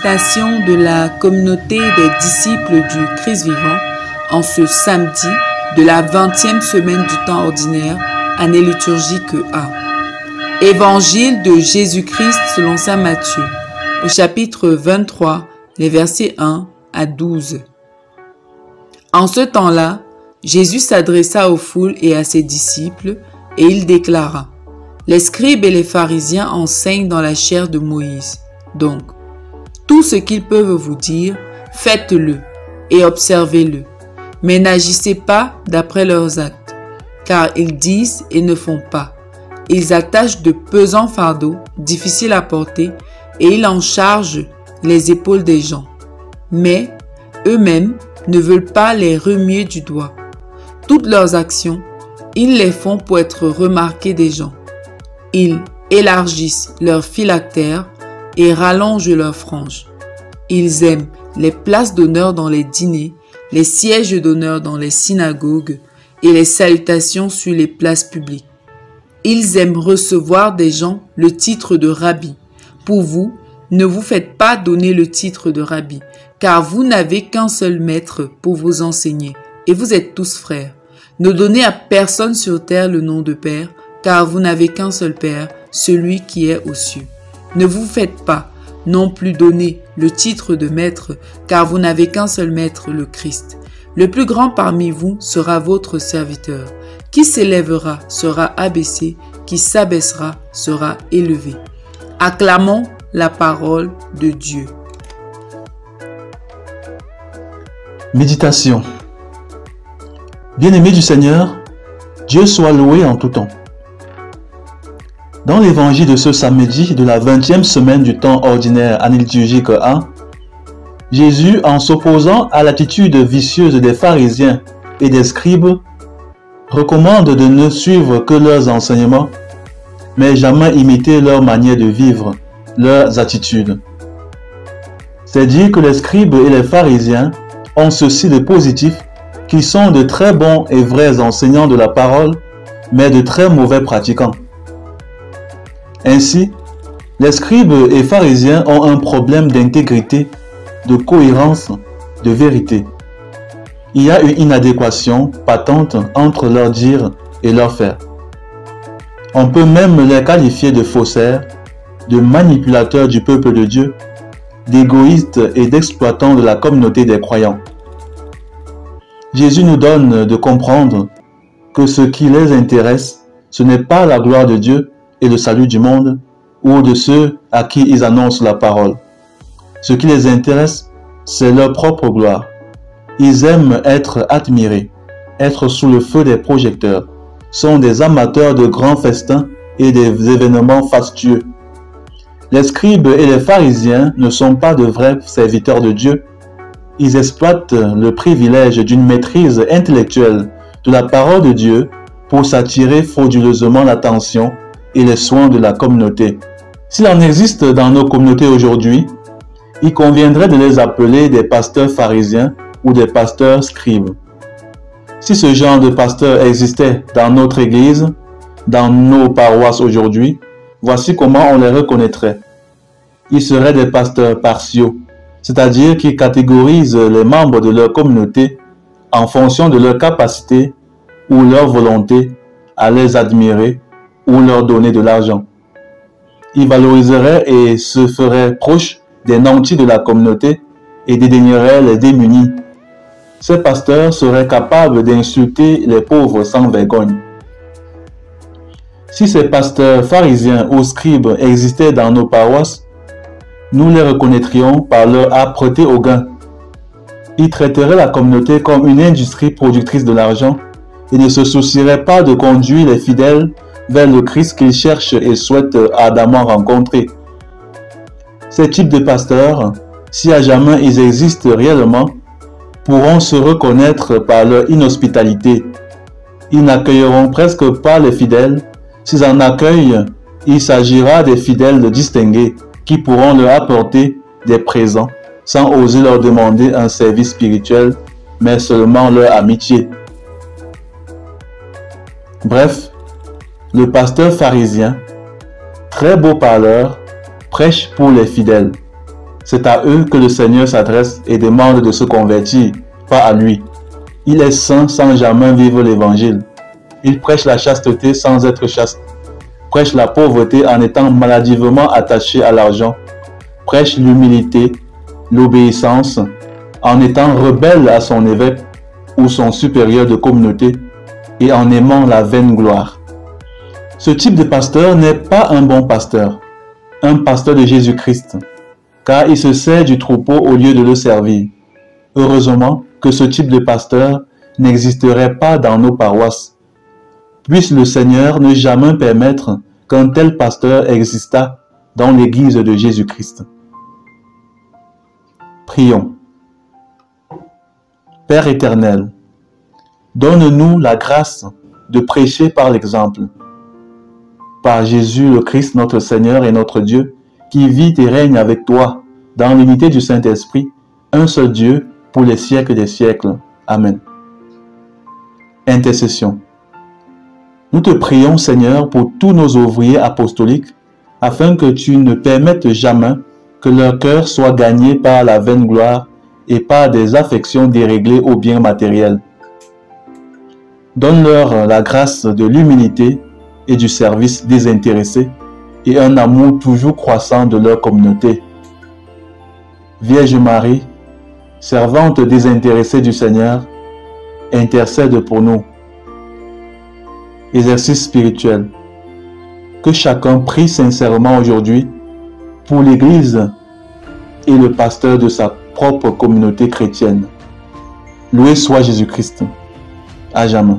méditation de la communauté des disciples du Christ vivant en ce samedi de la 20e semaine du temps ordinaire, année liturgique A. Évangile de Jésus-Christ selon saint Matthieu, au chapitre 23, les versets 1 à 12. En ce temps-là, Jésus s'adressa aux foules et à ses disciples, et il déclara: les scribes et les pharisiens enseignent dans la chair de Moïse. Donc, tout ce qu'ils peuvent vous dire, faites-le et observez-le. Mais n'agissez pas d'après leurs actes, car ils disent et ne font pas. Ils attachent de pesants fardeaux, difficiles à porter, et ils en chargent les épaules des gens. Mais eux-mêmes ne veulent pas les remuer du doigt. Toutes leurs actions, ils les font pour être remarqués des gens. Ils élargissent leurs phylactères et rallongent leurs franges. Ils aiment les places d'honneur dans les dîners, les sièges d'honneur dans les synagogues et les salutations sur les places publiques. Ils aiment recevoir des gens le titre de rabbi. Pour vous, ne vous faites pas donner le titre de rabbi, car vous n'avez qu'un seul maître pour vous enseigner, et vous êtes tous frères. Ne donnez à personne sur terre le nom de Père, car vous n'avez qu'un seul Père, celui qui est aux cieux. Ne vous faites pas non plus donner le titre de maître, car vous n'avez qu'un seul maître, le Christ. Le plus grand parmi vous sera votre serviteur. Qui s'élèvera sera abaissé, qui s'abaissera sera élevé. Acclamons la parole de Dieu. Méditation. Bien-aimés du Seigneur, Dieu soit loué en tout temps. Dans l'évangile de ce samedi de la 20e semaine du temps ordinaire année liturgique A, Jésus, en s'opposant à l'attitude vicieuse des pharisiens et des scribes, recommande de ne suivre que leurs enseignements, mais jamais imiter leur manière de vivre, leurs attitudes. C'est dire que les scribes et les pharisiens ont ceci de positif, qu'ils sont de très bons et vrais enseignants de la parole, mais de très mauvais pratiquants. Ainsi, les scribes et pharisiens ont un problème d'intégrité, de cohérence, de vérité. Il y a une inadéquation patente entre leur dire et leur faire. On peut même les qualifier de faussaires, de manipulateurs du peuple de Dieu, d'égoïstes et d'exploitants de la communauté des croyants. Jésus nous donne de comprendre que ce qui les intéresse, ce n'est pas la gloire de Dieu et le salut du monde, ou de ceux à qui ils annoncent la parole. Ce qui les intéresse, c'est leur propre gloire. Ils aiment être admirés, être sous le feu des projecteurs, sont des amateurs de grands festins et des événements fastueux. Les scribes et les pharisiens ne sont pas de vrais serviteurs de Dieu. Ils exploitent le privilège d'une maîtrise intellectuelle de la parole de Dieu pour s'attirer frauduleusement l'attention et les soins de la communauté. S'il en existe dans nos communautés aujourd'hui, il conviendrait de les appeler des pasteurs pharisiens ou des pasteurs scribes. Si ce genre de pasteurs existait dans notre église, dans nos paroisses aujourd'hui, voici comment on les reconnaîtrait. Ils seraient des pasteurs partiaux, c'est-à-dire qui catégorisent les membres de leur communauté en fonction de leur capacité ou leur volonté à les admirer ou leur donner de l'argent. Ils valoriseraient et se feraient proches des nantis de la communauté et dédaigneraient les démunis. Ces pasteurs seraient capables d'insulter les pauvres sans vergogne. Si ces pasteurs pharisiens ou scribes existaient dans nos paroisses, nous les reconnaîtrions par leur âpreté au gain. Ils traiteraient la communauté comme une industrie productrice de l'argent et ne se soucieraient pas de conduire les fidèles vers le Christ qu'ils cherchent et souhaitent ardemment rencontrer. Ces types de pasteurs, si à jamais ils existent réellement, pourront se reconnaître par leur inhospitalité. Ils n'accueilleront presque pas les fidèles. S'ils en accueillent, il s'agira des fidèles distingués qui pourront leur apporter des présents sans oser leur demander un service spirituel, mais seulement leur amitié. Bref, le pasteur pharisien, très beau parleur, prêche pour les fidèles. C'est à eux que le Seigneur s'adresse et demande de se convertir, pas à lui. Il est saint sans jamais vivre l'évangile. Il prêche la chasteté sans être chaste. Prêche la pauvreté en étant maladivement attaché à l'argent. Prêche l'humilité, l'obéissance, en étant rebelle à son évêque ou son supérieur de communauté et en aimant la vaine gloire. Ce type de pasteur n'est pas un bon pasteur, un pasteur de Jésus-Christ, car il se sert du troupeau au lieu de le servir. Heureusement que ce type de pasteur n'existerait pas dans nos paroisses. Puisse le Seigneur ne jamais permettre qu'un tel pasteur exista dans l'Église de Jésus-Christ. Prions. Père éternel, donne-nous la grâce de prêcher par l'exemple. Par Jésus le Christ, notre Seigneur et notre Dieu, qui vit et règne avec toi dans l'unité du Saint-Esprit, un seul Dieu, pour les siècles des siècles. Amen. Intercession. Nous te prions, Seigneur, pour tous nos ouvriers apostoliques, afin que tu ne permettes jamais que leur cœur soit gagné par la vaine gloire et par des affections déréglées aux biens matériels. Donne-leur la grâce de l'humilité et du service désintéressé et un amour toujours croissant de leur communauté. Vierge Marie, servante désintéressée du Seigneur, intercède pour nous. Exercice spirituel. Que chacun prie sincèrement aujourd'hui pour l'Église et le pasteur de sa propre communauté chrétienne. Loué soit Jésus-Christ. À jamais.